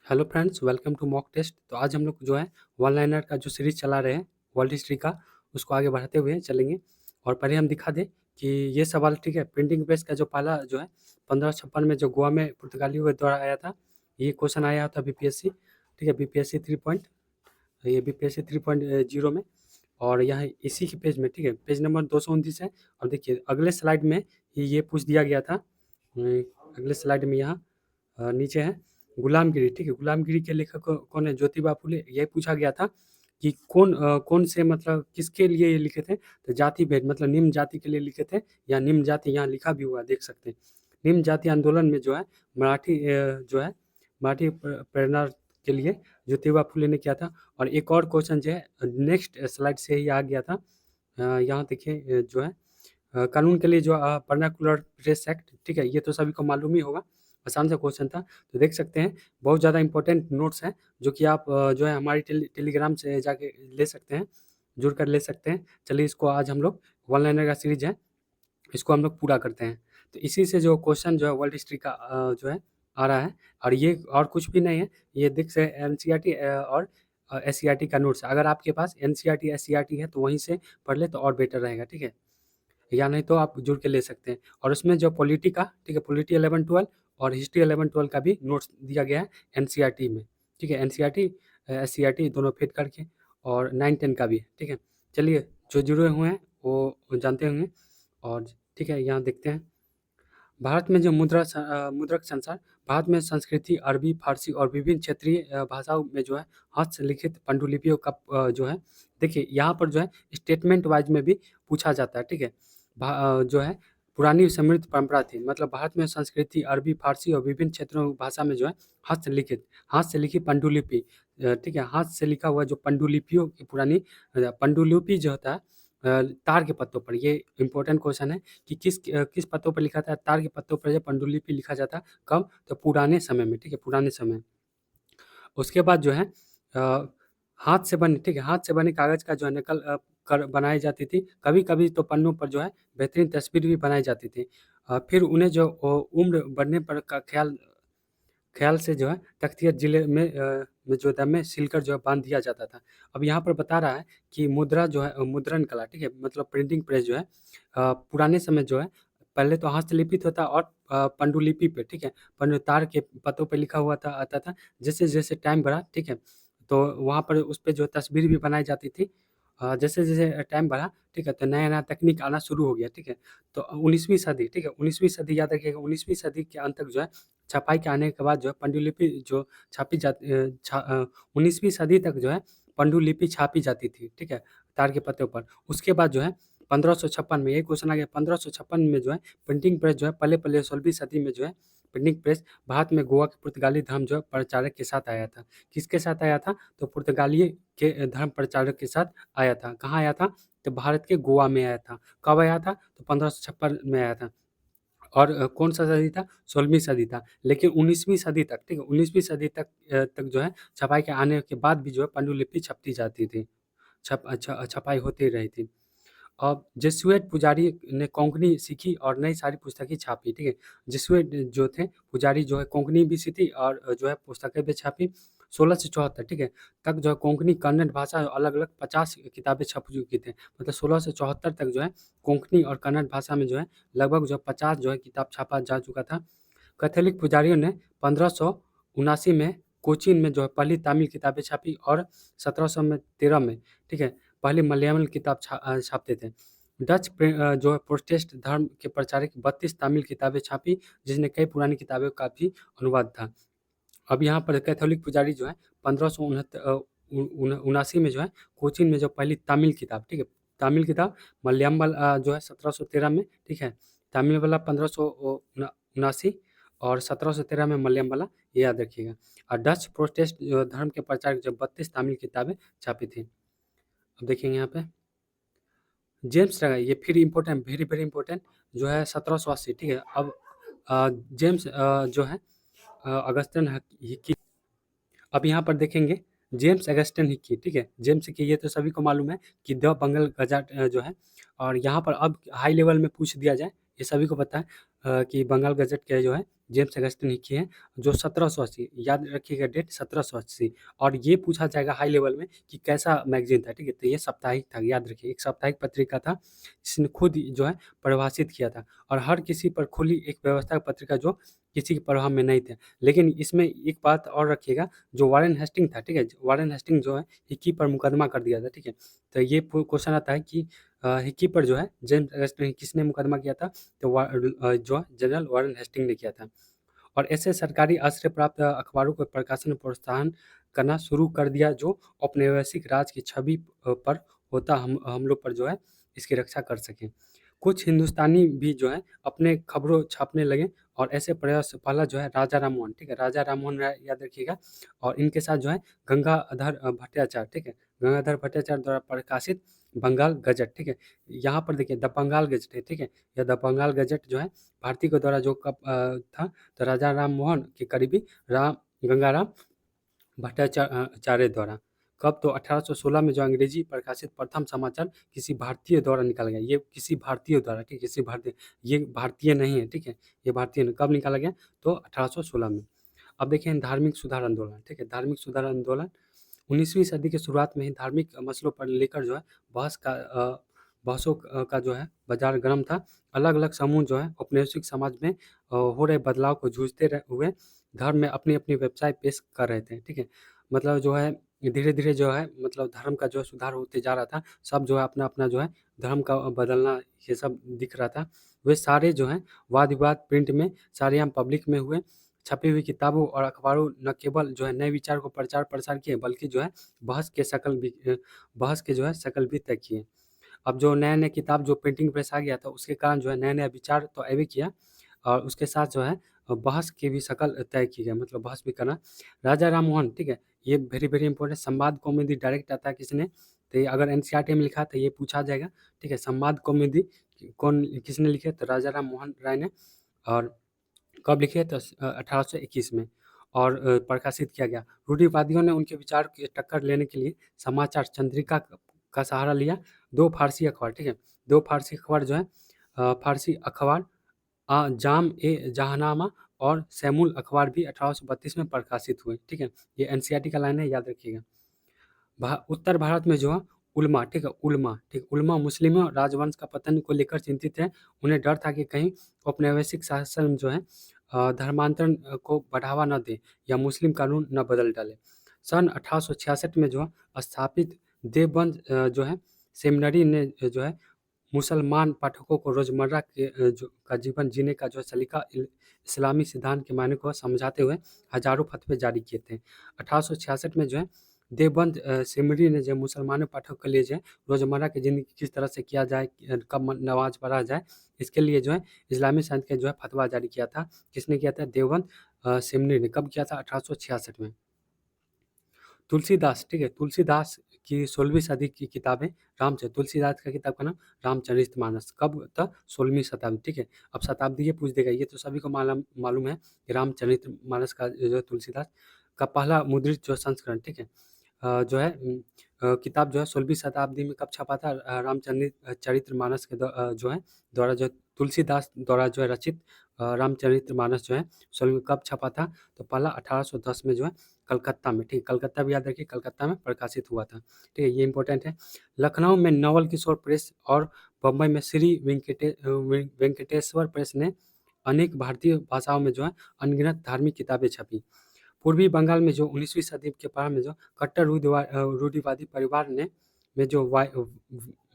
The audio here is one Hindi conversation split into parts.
Hello friends, welcome to mock test. तो आज हम लोग जो है वन लाइनर का जो सीरीज चला रहे हैं वर्ल्ड हिस्ट्री का, उसको आगे बढ़ाते हुए चलेंगे। और पहले हम दिखा दें कि ये सवाल ठीक है, प्रिंटिंग प्रेस का जो पहला जो है 1556 में जो गोवा में पुर्तगालियों के द्वारा आया था, ये क्वेश्चन आया था बीपीएससी। ठीक है, बीपीएससी 3.0 में। और यहाँ इसी के पेज में ठीक है, पेज नंबर 229 है। और देखिए अगले स्लाइड में ये पूछ दिया गया था। अगले स्लाइड में यहाँ नीचे है गुलामगिरी। ठीक है, गुलामगिरी के लेखक कौन है? ज्योतिबा फुले। यही पूछा गया था कि कौन से मतलब किसके लिए ये लिखे थे? तो जाति भेद मतलब निम्न जाति के लिए लिखे थे, या निम्न जाति यहाँ लिखा भी हुआ देख सकते हैं। निम्न जाति आंदोलन में जो है मराठी जो है मराठी प्रेरणा के लिए ज्योतिबा फुले ने किया था। और एक और क्वेश्चन जो है नेक्स्ट स्लाइड से ही आ गया था। यहाँ देखिए जो है कानून के लिए जो वर्नाकुलर प्रेस एक्ट, ठीक है, ये तो सभी को मालूम ही होगा, आसान सा क्वेश्चन था। तो देख सकते हैं बहुत ज़्यादा इंपॉर्टेंट नोट्स हैं जो कि आप जो है हमारी टेलीग्राम से जाके ले सकते हैं, जुड़ कर ले सकते हैं। चलिए इसको आज हम लोग वन लाइनर का सीरीज है, इसको हम लोग पूरा करते हैं। तो इसी से जो क्वेश्चन जो है वर्ल्ड हिस्ट्री का जो है आ रहा है। और ये और कुछ भी नहीं है, ये दिख से एनसीईआरटी और एससीईआरटी का नोट्स है। अगर आपके पास एनसीईआरटी एससीईआरटी है तो वहीं से पढ़ ले तो और बेटर रहेगा, ठीक है। या नहीं तो आप जुड़ के ले सकते हैं। और उसमें जो पॉलिटी का ठीक है, पॉलिटी 11-12 और हिस्ट्री 11-12 का भी नोट्स दिया गया है एनसीईआरटी में, ठीक है। एनसीईआरटी एससीईआरटी दोनों फिट करके, और 9-10 का भी है, ठीक है। चलिए जो जुड़े हुए हैं वो जानते होंगे। और ठीक है, यहाँ देखते हैं भारत में जो मुद्रक संसार, भारत में संस्कृति अरबी, फारसी और विभिन्न क्षेत्रीय भाषाओं में जो है हस्तलिखित पांडुलिपियों का जो है देखिए यहाँ पर जो है स्टेटमेंट वाइज में भी पूछा जाता है, ठीक है। जो है पुरानी समृद्ध परंपरा थी, मतलब भारत में संस्कृति अरबी, फारसी और विभिन्न क्षेत्रों भाषा में जो है हस्तलिखित, हाथ से लिखी पांडुलिपि, ठीक है, हाथ से लिखा हुआ जो पांडुलिपियों की पुरानी पांडुलिपि जो होता है तार के पत्तों पर। ये इंपॉर्टेंट क्वेश्चन है कि किस पत्तों पर लिखा था? तार के पत्तों पर जो पांडुलिपि लिखा जाता। कब? तो पुराने समय में, ठीक है, पुराने समय। उसके बाद जो है हाथ से बने, ठीक है, हाथ से बने कागज का जो है नकल कर बनाई जाती थी। कभी कभी तो पन्नों पर जो है बेहतरीन तस्वीर भी बनाई जाती थी। फिर उन्हें जो उम्र बढ़ने पर का ख्याल ख्याल से जो है तख्तियात जिले में जो था में सिलकर जो है बांध दिया जाता था। अब यहाँ पर बता रहा है कि मुद्रा जो है मुद्रण कला, ठीक है, मतलब प्रिंटिंग प्रेस जो है पुराने समय जो है पहले तो हस्तलिपित होता और पांडुलिपि पे, ठीक है, तार के पत्तों पे लिखा हुआ था आता था। जैसे जैसे टाइम बढ़ा, ठीक है, तो वहाँ पर उस पे जो तस्वीर भी बनाई जाती थी। जैसे जैसे टाइम बढ़ा, ठीक है, तो नया नया तकनीक आना शुरू हो गया, ठीक है। तो 19वीं सदी, ठीक है, 19वीं सदी याद रखिएगा, 19वीं सदी के अंत तक जो है छपाई के आने के बाद जो है पांडुलिपि जो छापी जाती 19वीं सदी तक जो है पांडुलिपि छापी जाती थी, ठीक है, तार के पत्तों पर। उसके बाद जो है 1556 में, यही क्वेश्चन आ गया, 1556 में जो है प्रिंटिंग प्रेस जो है पहले पहले 16वीं सदी में जो है प्रिंटिंग प्रेस भारत में गोवा के पुर्तगाली धर्म जो है प्रचारक के साथ आया था। किसके साथ आया था? तो पुर्तगाली के धर्म प्रचारक के साथ आया था। कहाँ आया था? तो भारत के गोवा में आया था। कब आया था? तो 1556 में आया था। और कौन सा सदी था? 16वीं सदी था। लेकिन 19वीं सदी तक, ठीक है, 19वीं सदी तक जो है छपाई के आने के बाद भी जो है पांडुलिपि छपती जाती थी, छपाई होती रही थी। अब जेसुएट पुजारी ने कोंकणी सीखी और नई सारी पुस्तकें छापी, ठीक है। जेसुएट जो थे पुजारी जो है कोंकणी भी सीखी और जो है पुस्तकें भी छापी। 1674, ठीक है, तक जो है कोंकणी कन्नड़ भाषा अलग अलग 50 किताबें छप चुकी थी। मतलब 1674 तक जो है कोंकणी और कन्नड़ भाषा में जो है लगभग जो है 50 जो है किताब छापा जा चुका था। कैथोलिक पुजारियों ने 1579 में कोचीन में जो है पहली तमिल किताबें छापी, और 1713 में, ठीक है, पहली मलयालम किताब छापते थे। जो है प्रोटेस्टेंट धर्म के प्रचारक 32 तमिल किताबें छापी, जिसने कई पुरानी किताबों का भी अनुवाद था। अब यहाँ पर कैथोलिक पुजारी जो है 1579 में जो है कोचीन में जो पहली तमिल किताब, ठीक है, तमिल किताब, मलयालम वाला जो है 1713 में, ठीक है, तमिल वाला 1579 और 1713 में मलयालम वाला, ये याद रखिएगा। और डच प्रोटेस्टेंट धर्म के प्रचारक जो 32 तमिल किताबें छापी थी। अब देखेंगे यहाँ पे जेम्स लगा, ये फिर इम्पोर्टेंट, वेरी वेरी इंपॉर्टेंट जो है 1780, ठीक है। अब जेम्स जो है अगस्टन हिक्की। अब यहाँ पर देखेंगे जेम्स अगस्टन हिक्की, ठीक है, जेम्स हिक्की, ये तो सभी को मालूम है कि द बंगाल गजाट जो है। और यहाँ पर अब हाई लेवल में पूछ दिया जाए, ये सभी को पता है कि बंगाल गजट के जो है जेम्स अगस्टिन लिखी है, जो 1780, याद रखिएगा डेट 1780। और ये पूछा जाएगा हाई लेवल में कि कैसा मैगजीन था, ठीक है, तो ये साप्ताहिक था, याद रखिए, एक साप्ताहिक पत्रिका था, इसने खुद जो है परिभाषित किया था, और हर किसी पर खुली एक व्यवस्था पत्रिका जो किसी के प्रभाव में नहीं थे। लेकिन इसमें एक बात और रखिएगा, जो वारेन हेस्टिंग था, ठीक है, वारेन हेस्टिंग जो है हिकी पर मुकदमा कर दिया था, ठीक है, तो ये क्वेश्चन आता है कि हिकी पर जो है जेम्स अगस्टिन किसने मुकदमा किया था, तो जो जनरल वारेन हेस्टिंग ने किया था। और ऐसे सरकारी आश्रय प्राप्त अखबारों को प्रकाशन में प्रोत्साहन करना शुरू कर दिया, जो औपनिवेशिक राज की छवि पर होता हम लोग पर जो है इसकी रक्षा कर सकें। कुछ हिंदुस्तानी भी जो है अपने खबरों छापने लगे, और ऐसे प्रयास पहला जो है राजा राम मोहन, ठीक है, राजा राम मोहन राय याद रखिएगा, और इनके साथ जो है गंगाधर भट्टाचार्य, ठीक है, गंगाधर भट्टाचार्य द्वारा प्रकाशित बंगाल गजट, ठीक है, यहाँ पर देखिए द बंगाल गजट है, ठीक है, यह द बंगाल गजट जो है भारती के द्वारा जो कब था, तो राजा राम मोहन के करीबी राम गंगाराम भट्टाचार्य द्वारा, कब, तो 1816 में जो अंग्रेजी प्रकाशित प्रथम समाचार किसी भारतीय द्वारा निकाला गया, ये किसी भारतीय द्वारा, ठीक है, किसी भारतीय, ये भारतीय नहीं है, ठीक है, ये भारतीय नहीं, कब निकाला गया, तो 1816 में। अब देखिए धार्मिक सुधार आंदोलन, ठीक है, धार्मिक सुधार आंदोलन 19वीं सदी के शुरुआत में ही धार्मिक मसलों पर लेकर जो है बहसों का जो है बाजार गर्म था। अलग अलग समूह जो है औपनिवेशिक समाज में हो रहे बदलाव को जूझते हुए धर्म में अपनी अपनी व्यवसाय पेश कर रहे थे, ठीक है, मतलब जो है धीरे धीरे जो है मतलब धर्म का जो है सुधार होते जा रहा था, सब जो है अपना अपना जो है धर्म का बदलना ये सब दिख रहा था। वे सारे जो है वाद विवाद प्रिंट में, सारे हम पब्लिक में हुए, छपी हुई किताबों और अखबारों न केवल जो है नए विचार को प्रचार प्रसार किए, बल्कि जो है बहस के जो है शकल भी तय किए। अब जो नया-नया किताब जो प्रिंटिंग प्रेस आ गया था, उसके कारण जो है नया-नया विचार तो अयबे किया, और उसके साथ जो है बहस की भी शकल तय की गई, मतलब बहस भी करना। राजा राम मोहन, ठीक है, ये वेरी वेरी इंपॉर्टेंट, संवाद कॉमेडी डायरेक्ट आता है किसने, तो ये अगर एनसीईआरटी में लिखा है तो ये पूछा जाएगा, ठीक है, संवाद कॉमेडी कौन किसने लिखे, तो राजा राम मोहन राय ने, और कब लिखे, तो 1821 में, और प्रकाशित किया गया। रूढ़िवादियों ने उनके विचार की टक्कर लेने के लिए समाचार चंद्रिका का सहारा लिया। दो फारसी अखबार, ठीक है, दो फारसी अखबार जो है फारसी अखबार जाम ए जहानामा और सैमुल अखबार भी 1832 में प्रकाशित हुए, ठीक है, ये एनसीईआरटी का लाइन है, याद रखिएगा। उत्तर भारत में जो है उल्मा, ठीक है, उल्मा, ठीक, उल्मा मुस्लिमों राजवंश का पतन को लेकर चिंतित है। उन्हें डर था कि कहीं औपनिवेशिक शासन जो है धर्मांतरण को बढ़ावा न दे या मुस्लिम कानून न बदल डाले। सन 1866 में जो है स्थापित देवबंद जो है सेमिनरी ने जो है मुसलमान पाठकों को रोज़मर्रा के का जीवन जीने का जो सलीका इस्लामी सिद्धांत के मायने को समझाते हुए हजारों फतवे जारी किए थे। 1866 में जो है देवबंद सेमिनरी ने जो मुसलमानों पाठकों के लिए जो है रोज़मर्रा की ज़िंदगी किस तरह से किया जाए, कब नमाज पढ़ा जाए, इसके लिए जो है इस्लामी साइंस का जो है फतवा जारी किया था। किसने किया था? देवबंद सेमिनरी ने। कब किया था? 1866 में। तुलसीदास, ठीक है, तुलसीदास की 16वीं सदी की किताब है तुलसीदास का किताब का नाम रामचरितमानस, कब था? 16वीं शताब्दी, ठीक है। अब शताब्दी ये पूछ देगा, ये तो सभी को मालूम है कि रामचरितमानस का जो तुलसीदास का पहला मुद्रित जो संस्करण, ठीक है, जो है किताब जो है 16वीं शताब्दी में कब छपा था? रामचरितमानस के जो है द्वारा जो तुलसीदास द्वारा जो है रचित रामचरितमानस जो है 16वीं कब छपा था? तो पहला 1810 में जो है कलकत्ता में, ठीक है, कलकत्ता भी याद रखिए, कलकत्ता में प्रकाशित हुआ था, ठीक है, ये इंपॉर्टेंट है। लखनऊ में नवल किशोर प्रेस और बम्बई में श्री वेंकटेश्वर प्रेस ने अनेक भारतीय भाषाओं में जो है अनगिनत धार्मिक किताबें छपी। पूर्वी बंगाल में जो 19वीं सदी के प्रारंभ में जो कट्टर रूढ़िवादी परिवार ने में जो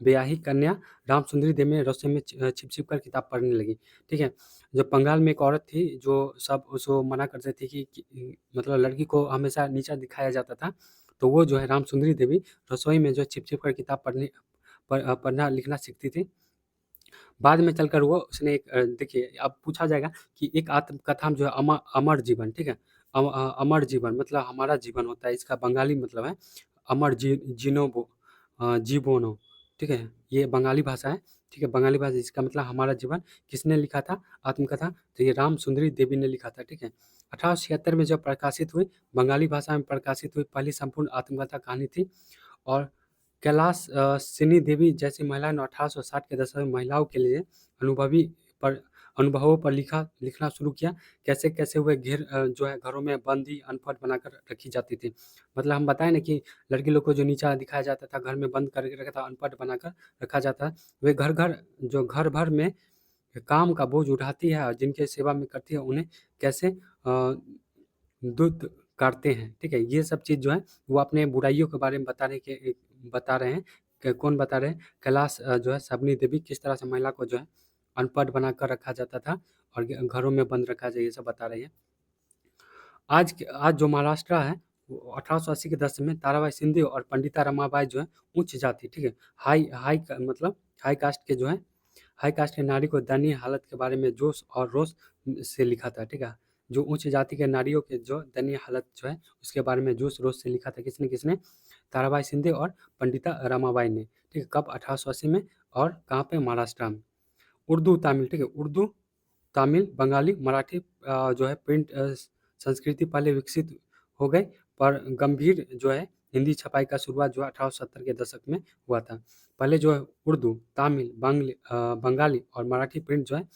ब्याही कन्या रामसुंदरी देवी में रसोई में छिप छिप कर किताब पढ़ने लगी, ठीक है। जब बंगाल में एक औरत थी जो सब उसको मना करती थी कि मतलब लड़की को हमेशा नीचा दिखाया जाता था, तो वो जो है रामसुंदरी देवी रसोई में जो छिप छिप कर किताब पढ़ना लिखना सीखती थी। बाद में चलकर वो उसने एक देखिए अब पूछा जाएगा कि एक आत्मकथा जो है अमर जीवन, ठीक है, अमर जीवन मतलब हमारा जीवन होता है, इसका बंगाली मतलब है अमर जीवोनो, ठीक है, ये बंगाली भाषा है, ठीक है, बंगाली भाषा, इसका मतलब हमारा जीवन। किसने लिखा था आत्मकथा? तो ये राम सुंदरी देवी ने लिखा था, ठीक है। 1876 में जब प्रकाशित हुई, बंगाली भाषा में प्रकाशित हुई पहली संपूर्ण आत्मकथा कहानी थी, और कैलाश सिनी देवी जैसी महिला ने 1860 के दशक में महिलाओं के लिए अनुभवी पर अनुभवों पर लिखना शुरू किया। कैसे-कैसे वे जो है घरों में बंदी, अनपढ़ बनाकर रखी जाती थी। मतलब हम बताएँ ना कि लड़की लोग को जो नीचा दिखाया जाता था, घर में बंद करके रखा था, अनपढ़ बनाकर रखा जाता। वे घर भर में काम का बोझ उठाती है और जिनके सेवा में करती है, उन्हें कैसे दूध काटते हैं, ठीक है? ये सब चीज़ जो है वो अपने बुराइयों के बारे में बता रहे हैं। कौन बता रहे हैं? कैलाश जो है शबनी देवी किस तरह से महिला को जो है अनपढ़ बनाकर रखा जाता था और घरों में बंद रखा जाए, ये सब बता रही है। आज जो महाराष्ट्र है, वो 1880 के दशक में ताराबाई शिंदे और पंडिता रमाबाई जो है उच्च जाति, ठीक है? मतलब हाई कास्ट के जो है हाई कास्ट के नारी को दयनीय हालत के बारे में जोश और रोष से लिखा था, ठीक है? जो उच्च जाति के नारियों के जो दयनीय हालत जो है उसके बारे में जोश रोष से लिखा था। किसने? ताराबाई शिंदे और पंडिता रमाबाई ने, ठीक है? कब? 1880 में। और कहाँ पे? महाराष्ट्र में। उर्दू तमिल, ठीक है? उर्दू तमिल, बंगाली, मराठी जो है प्रिंट संस्कृति पहले विकसित हो गई, पर गंभीर जो है हिंदी छपाई का शुरुआत जो है 1870 के दशक में हुआ था। पहले जो है उर्दू, तमिल, बंगाली और मराठी प्रिंट जो है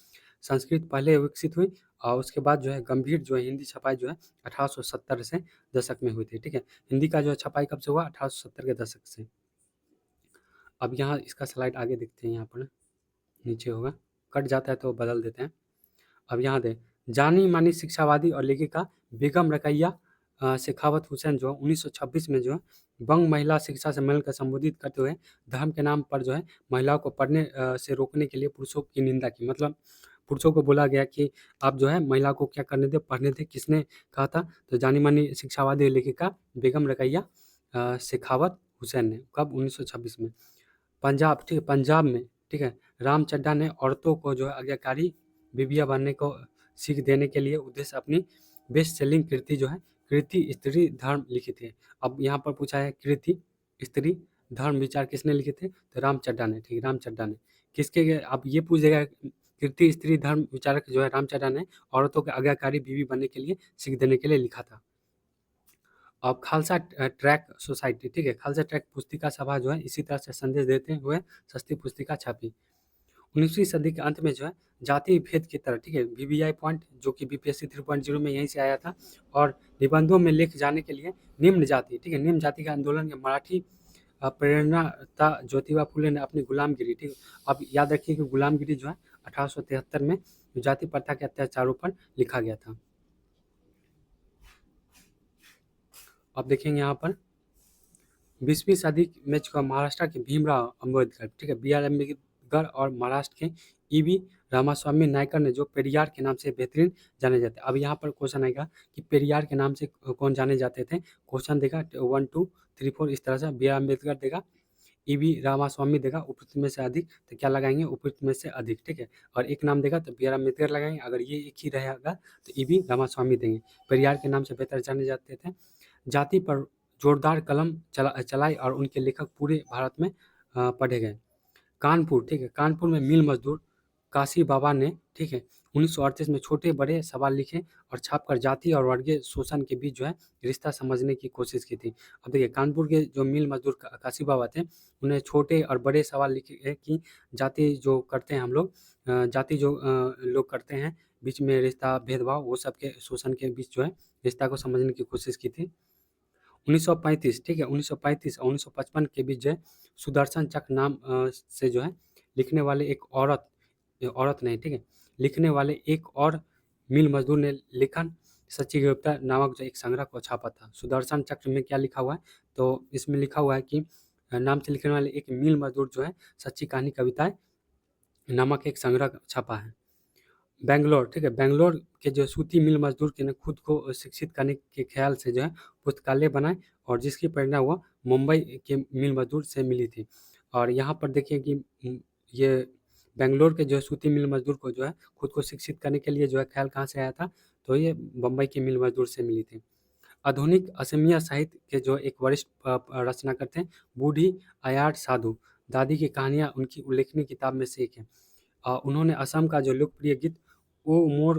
संस्कृत पहले विकसित हुई और उसके बाद जो है गंभीर जो है हिंदी छपाई जो है 1870 से दशक में हुई थी, ठीक है? हिंदी का जो है छपाई कब से हुआ? 1870 के दशक से। अब यहाँ इसका स्लाइड आगे देखते हैं, यहाँ पर नीचे होगा, कट जाता है तो बदल देते हैं। अब यहाँ दें, जानी मानी शिक्षावादी और लेखिका बेगम रकैया शेखावत हुसैन जो 1926 में जो है बंग महिला शिक्षा सम्मेलन को संबोधित करते हुए धर्म के नाम पर जो है महिलाओं को पढ़ने से रोकने के लिए पुरुषों की निंदा की। मतलब पुरुषों को बोला गया कि आप जो है महिला को क्या करने दे, पढ़ने दे। किसने कहा था? तो जानी मानी शिक्षावादी लेखिका बेगम रकैया शेखावत हुसैन ने। कब? 1926 में। पंजाब, ठीक है? पंजाब में, ठीक है, राम चड्ढा ने औरतों को जो है आज्ञाकारी बीबिया बनने को सीख देने के लिए उद्देश्य अपनी बेस्ट सेलिंग कृति जो है कृति स्त्री धर्म लिखी थी। अब यहाँ पर पूछा है कृति स्त्री धर्म विचार किसने लिखे थे? तो राम चड्ढा ने, ठीक है? राम चड्ढा ने। अब ये पूछ देगा कृति स्त्री धर्म विचारक जो है राम चड्ढा ने औरतों के आज्ञाकारी बीवी बनने के लिए सीख देने के लिए लिखा था। अब खालसा ट्रैक सोसाइटी, ठीक है, खालसा ट्रैक पुस्तिका सभा जो है इसी तरह से संदेश देते हुए सस्ती पुस्तिका छापी। 19वीं सदी के अंत में जो है जाति भेद की तरह, ठीक है, वीवीआई पॉइंट जो कि बीपीएससी 3.0 में यहीं से आया था और निबंधों में लिख जाने के लिए निम्न जाति, ठीक है, निम्न जाति का आंदोलन के मराठी प्रेरणाता ज्योतिबा फुले ने अपनी गुलामगिरी, ठीक है। अब याद रखिए कि गुलामगिरी जो है 1873 में जाति प्रथा के अत्याचारों पर लिखा गया था। अब देखेंगे यहाँ पर 20वीं सदी में जो महाराष्ट्र के भीमराव अम्बेडकर, ठीक है, बी आर अम्बेडकर और महाराष्ट्र के ईवी रामास्वामी नायकर ने जो पेरियार के नाम से बेहतरीन जाने जाते हैं। अब यहाँ पर क्वेश्चन आएगा कि पेरियार के नाम से कौन जाने जाते थे? क्वेश्चन देगा 1 2 3 4 इस तरह से। बी आर अम्बेडकर देगा, ईवी रामास्वामी देगा, उपयुक्त में से अधिक, तो क्या लगाएंगे? उपयुक्त में से अधिक, ठीक है। और एक नाम देगा तो बी आर अम्बेडकर लगाएंगे। अगर ये एक ही रहेगा तो ईवी रामास्वामी देंगे। पेरियार के नाम से बेहतर जाने जाते थे। जाति पर जोरदार कलम चलाई और उनके लेखक पूरे भारत में पढ़े गए। कानपुर, ठीक है, कानपुर में मिल मजदूर काशी बाबा ने, ठीक है, 1938 में छोटे बड़े सवाल लिखे और छापकर जाति और वर्गीय शोषण के बीच जो है रिश्ता समझने की कोशिश की थी। अब देखिए कानपुर के जो मिल मजदूर काशी बाबा थे, उन्हें छोटे और बड़े सवाल लिखे कि जाति जो करते हैं हम लोग, जाति जो लोग करते हैं बीच में रिश्ता भेदभाव, वो सब के शोषण के बीच जो है रिश्ता को समझने की कोशिश की थी। 1935, ठीक है, 1935 और 1955 के बीच जो है सुदर्शन चक्र नाम से जो है लिखने वाले एक औरत नहीं, ठीक है, लिखने वाले एक और मिल मजदूर ने लेखन सच्ची गिरफ्तार नामक जो एक संग्रह को छापा था। सुदर्शन चक्र में क्या लिखा हुआ है? तो इसमें लिखा हुआ है कि नाम से लिखने वाले एक मिल मजदूर जो है सच्ची कहानी कविताएं नामक एक संग्रह छापा है। बैंगलोर, ठीक है, बैंगलोर के जो सूती मिल मजदूर के ने खुद को शिक्षित करने के ख्याल से जो है पुस्तकालय बनाए और जिसकी प्रेरणा वो मुंबई के मिल मजदूर से मिली थी। और यहाँ पर देखिए कि ये बैंगलोर के जो सूती मिल मजदूर को जो है खुद को शिक्षित करने के लिए जो है ख्याल कहाँ से आया था? तो ये बम्बई के मिल मजदूर से मिली थी। आधुनिक असमिया साहित्य के जो एक वरिष्ठ रचनाकार थे बूढ़ी आयार साधु, दादी की कहानियाँ उनकी उल्लेखनीय किताब में से एक है। उन्होंने असम का जो लोकप्रिय गीत ओ मोर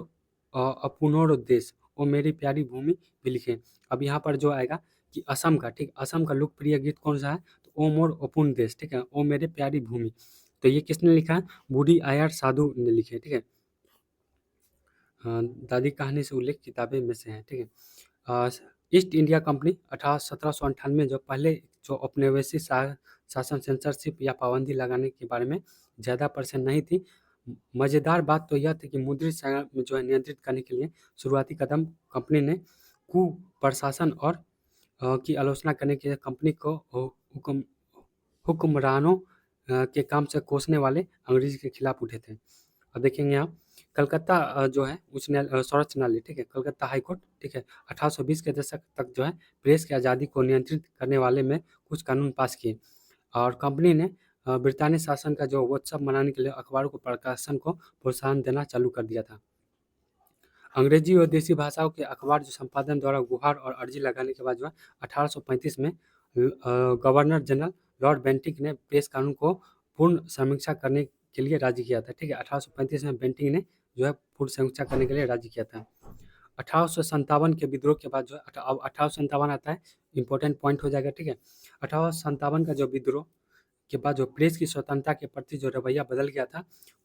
अपुनोर देश, ओ मेरी प्यारी भूमि भी लिखे। अब यहाँ पर जो आएगा कि असम का, ठीक, असम का लोकप्रिय गीत कौन सा है? तो ओ मोर अपुन देश, ठीक है, ओ मेरे प्यारी भूमि। तो ये किसने लिखा है? बूढ़ी आयार साधु ने लिखे, ठीक है। दादी कहानी से उल्लेख किताबें में से हैं, ठीक है। अ, ईस्ट इंडिया कंपनी 1798 जो पहले जो औपनिवेशिक शासन सेंसरशिप या पाबंदी लगाने के बारे में ज़्यादा प्रसन्न नहीं थी। मज़ेदार बात तो यह थी कि मुद्रित सेवा में जो है नियंत्रित करने के लिए शुरुआती कदम कंपनी ने कुप्रशासन और की आलोचना करने के लिए कंपनी को हुक्मरानों के काम से कोसने वाले अंग्रेजी के खिलाफ उठे थे। अब देखेंगे आप कलकत्ता जो है उच्च न्यायालय सर्वोच्च न्यायालय, ठीक है, कलकत्ता हाई कोर्ट, ठीक है, 1820 के दशक तक जो है प्रेस की आज़ादी को नियंत्रित करने वाले में कुछ कानून पास किए और कंपनी ने ब्रितानी शासन का जो उत्सव मनाने के लिए अखबारों को प्रकाशन को प्रोत्साहन देना चालू कर दिया था। अंग्रेजी और देसी भाषाओं के अखबार जो संपादन द्वारा गुहार और अर्जी लगाने के बाद जो है 1835 में गवर्नर जनरल लॉर्ड बेंटिंक ने प्रेस कानून को पूर्ण समीक्षा करने के लिए राजी किया था, ठीक है। 1835 में बेंटिंक ने जो है पूर्ण समीक्षा करने के लिए राजी किया था। 1857 के विद्रोह के बाद जो है अब 1857 आता है, इंपॉर्टेंट पॉइंट हो जाएगा, ठीक है। 1857 का जो विद्रोह के बाद जो प्रेस की स्वतंत्रता के प्रति जो रवैया बदल गया था,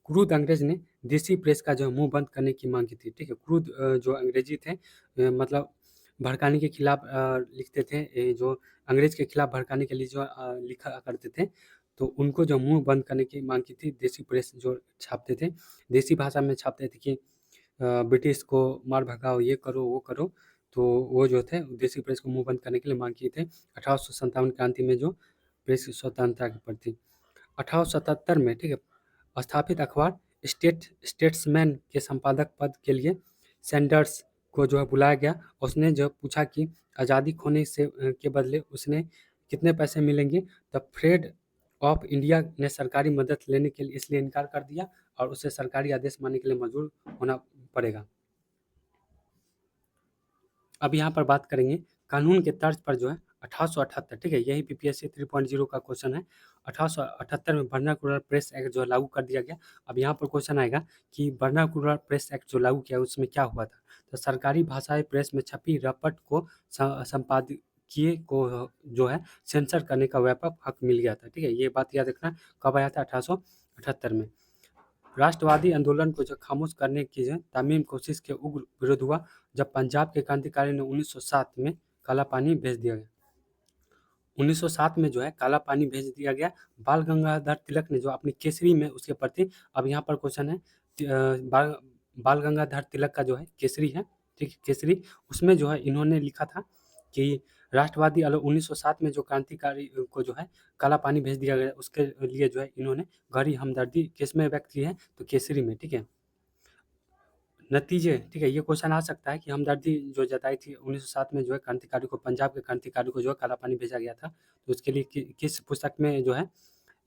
क्रूद अंग्रेज ने देसी प्रेस का जो मुंह बंद करने की मांग की थी, ठीक है। क्रूद जो अंग्रेजी थे मतलब भड़काने के खिलाफ लिखते थे, जो अंग्रेज के खिलाफ भड़काने के लिए जो लिखा करते थे, तो उनको जो मुंह बंद करने की मांग की थी। देसी प्रेस जो छापते थे, देसी भाषा में छापते थे कि ब्रिटिश को मार भगाओ, ये करो वो करो, तो वो जो थे देसी प्रेस को मुंह बंद करने के लिए मांग किए थे 1857 क्रांति में जो प्रेस की स्वतंत्रता के प्रति। 1877 में, ठीक है, स्थापित अखबार स्टेट्समैन के संपादक पद के लिए सैंडर्स को जो है बुलाया गया। उसने जो पूछा कि आज़ादी खोने से के बदले उसने कितने पैसे मिलेंगे। द फ्रेड ऑफ इंडिया ने सरकारी मदद लेने के लिए इसलिए इनकार कर दिया और उसे सरकारी आदेश मानने के लिए मजबूर होना पड़ेगा। अब यहाँ पर बात करेंगे कानून के तर्ज पर जो है 1878, ठीक है, यही पीपीएससी 3.0 का क्वेश्चन है। 1878 में वर्नाकुलर प्रेस एक्ट जो लागू कर दिया गया। अब यहाँ पर क्वेश्चन आएगा कि वर्नाकुलर प्रेस एक्ट जो लागू किया उसमें क्या हुआ था। तो सरकारी भाषाई प्रेस में छपी रपट को संपादकीय को जो है सेंसर करने का व्यापक हक मिल गया था, ठीक है। ये बात याद रखना, कब आया था? 1878 में। राष्ट्रवादी आंदोलन को जो खामोश करने की जो तमीम कोशिश के उग्र विरोध हुआ जब पंजाब के क्रांतिकारी ने 1907 में काला पानी भेज दिया गया। 1907 में जो है काला पानी भेज दिया गया। बाल गंगाधर तिलक ने जो अपनी केसरी में उसके प्रति, अब यहाँ पर क्वेश्चन है बाल गंगाधर तिलक का जो है केसरी है, ठीक है, केसरी, उसमें जो है इन्होंने लिखा था कि राष्ट्रवादी 1907 में जो क्रांतिकारी को जो है काला पानी भेज दिया गया, उसके लिए जो है इन्होंने गहरी हमदर्दी किस में व्यक्त की है? तो केसरी में, ठीक है। नतीजे, ठीक है, ये क्वेश्चन आ सकता है कि हमदर्दी जो जताई थी 1907 में जो है क्रांतिकारी को, पंजाब के क्रांतिकारी को जो है काला पानी भेजा गया था, तो उसके लिए किस पुस्तक में जो है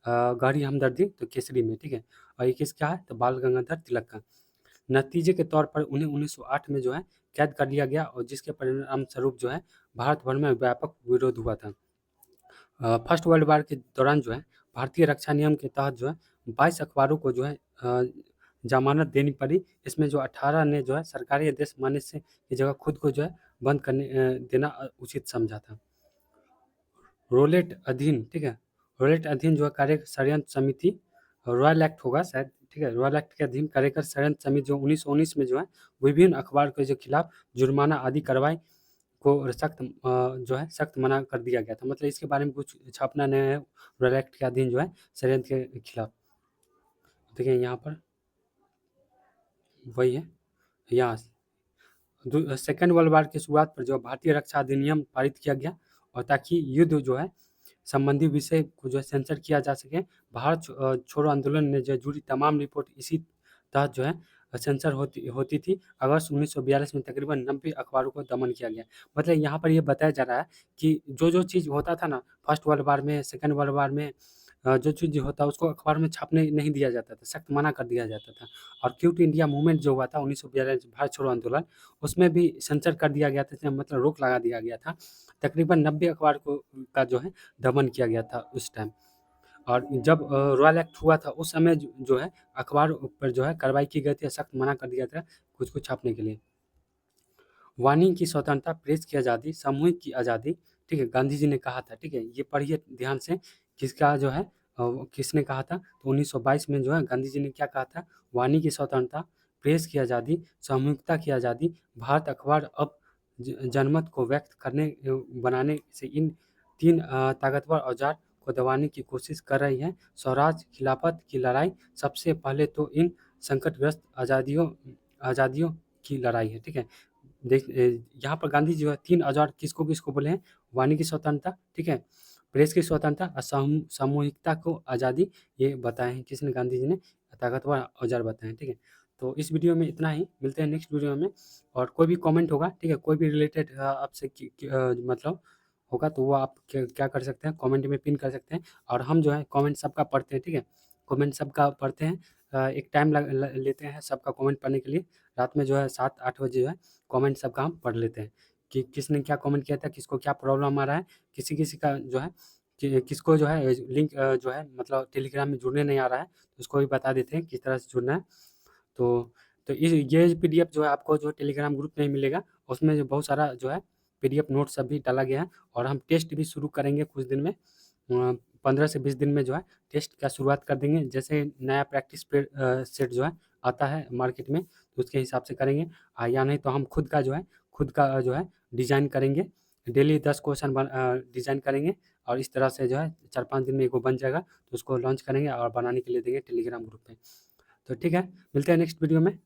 गहरी हमदर्दी? तो केसरी में, ठीक है। और ये किसका है? तो बाल गंगाधर तिलक का। नतीजे के तौर पर उन्हें 1908 में जो है कैद कर लिया गया और जिसके परिणाम स्वरूप जो है भारत भर में व्यापक विरोध हुआ था। फर्स्ट वर्ल्ड वार के दौरान जो है भारतीय रक्षा नियम के तहत जो है 22 अखबारों को जो है जमानत देनी पड़ी। इसमें जो 18 ने जो है सरकारी आदेश मानने से की जगह खुद को जो है बंद करने देना उचित समझा था। रोलेट अधीन, ठीक है, रोलेट अधीन जो है कार्य षड्यंत्र समिति, रॉयल एक्ट होगा शायद, ठीक है, रॉयल एक्ट के अधीन कार्यकर षड्यंत्र समिति जो 1919 में जो है विभिन्न अखबार के जो खिलाफ जुर्माना आदि कार्रवाई को सख्त जो है सख्त मना कर दिया गया था। मतलब इसके बारे में कुछ छापना नहीं है रॉयल एक्ट के अधीन जो है षड्यंत्र के खिलाफ। देखिए यहाँ पर वही है। यहाँ सेकेंड वर्ल्ड वार की शुरुआत पर जो भारतीय रक्षा अधिनियम पारित किया गया और ताकि युद्ध जो है संबंधी विषय को जो है सेंसर किया जा सके। भारत छोड़ो आंदोलन ने जो जुड़ी तमाम रिपोर्ट इसी तहत जो है सेंसर होती होती थी। अगस्त 1942 में तकरीबन 90 अखबारों को दमन किया गया। मतलब यहाँ पर ये बताया जा रहा है कि जो चीज़ होता था ना फर्स्ट वर्ल्ड वार में, सेकेंड वर्ल्ड वार में, जो चीज़ होता है उसको अखबार में छापने नहीं दिया जाता था, सख्त मना कर दिया जाता था। और क्विट इंडिया मूवमेंट जो हुआ था 1942 भारत छोड़ो आंदोलन, उसमें भी सेंसर कर दिया गया था, मतलब रोक लगा दिया गया था। तकरीबन 90 अखबार को का जो है दमन किया गया था उस टाइम। और जब रॉयल एक्ट हुआ था उस समय जो है अखबार पर जो है कार्रवाई की गई थी, सख्त मना कर दिया था कुछ कुछ छापने के लिए। वाणी की स्वतंत्रता, प्रेस की आज़ादी, सामूहिक की आज़ादी, ठीक है, गांधी जी ने कहा था, ठीक है, ये पढ़िए ध्यान से किसका जो है किसने कहा था। तो 1922 में जो है गांधी जी ने क्या कहा था? वाणी की स्वतंत्रता, प्रेस की आज़ादी, सामूहिकता की आज़ादी, भारत अखबार अब जनमत को व्यक्त करने बनाने से इन 3 ताकतवर औजार को दबाने की कोशिश कर रही हैं। स्वराज खिलाफत की लड़ाई सबसे पहले तो इन संकटग्रस्त आज़ादियों की लड़ाई है, ठीक है। यहाँ पर गांधी जी 3 औजार किसको किसको बोले हैं? वाणी की स्वतंत्रता, ठीक है, प्रेस की स्वतंत्रता और सामूहिकता को आज़ादी, ये बताए हैं किसने? गांधी जी ने ताकतवर औजार बताए हैं, ठीक है। तो इस वीडियो में इतना ही, मिलते हैं नेक्स्ट वीडियो में। और कोई भी कमेंट होगा, ठीक है, कोई भी रिलेटेड आपसे मतलब होगा तो वो आप क्या कर सकते हैं, कमेंट में पिन कर सकते हैं। और हम जो है कमेंट सबका पढ़ते हैं, ठीक है, कमेंट सबका पढ़ते हैं। एक टाइम लेते हैं सबका कमेंट पढ़ने के लिए। रात में जो है 7-8 बजे जो है कमेंट सबका हम पढ़ लेते हैं कि किसने क्या कमेंट किया था, किसको क्या प्रॉब्लम आ रहा है, किसी किसी का जो है किसको जो है लिंक जो है मतलब टेलीग्राम में जुड़ने नहीं आ रहा है, तो उसको भी बता देते हैं किस तरह से जुड़ना है। तो ये पीडीएफ जो है आपको जो टेलीग्राम ग्रुप में ही मिलेगा। उसमें जो बहुत सारा जो है पीडीएफ नोट्स सब भी डाला गया है। और हम टेस्ट भी शुरू करेंगे कुछ दिन में, 15 से 20 दिन में जो है टेस्ट का शुरुआत कर देंगे। जैसे नया प्रैक्टिस सेट जो है आता है मार्केट में, तो उसके हिसाब से करेंगे। या नहीं तो हम खुद का जो है डिज़ाइन करेंगे। डेली 10 क्वेश्चन डिज़ाइन करेंगे और इस तरह से जो है 4-5 दिन में एक वो बन जाएगा, तो उसको लॉन्च करेंगे और बनाने के लिए देंगे टेलीग्राम ग्रुप पे। तो ठीक है, मिलते हैं नेक्स्ट वीडियो में।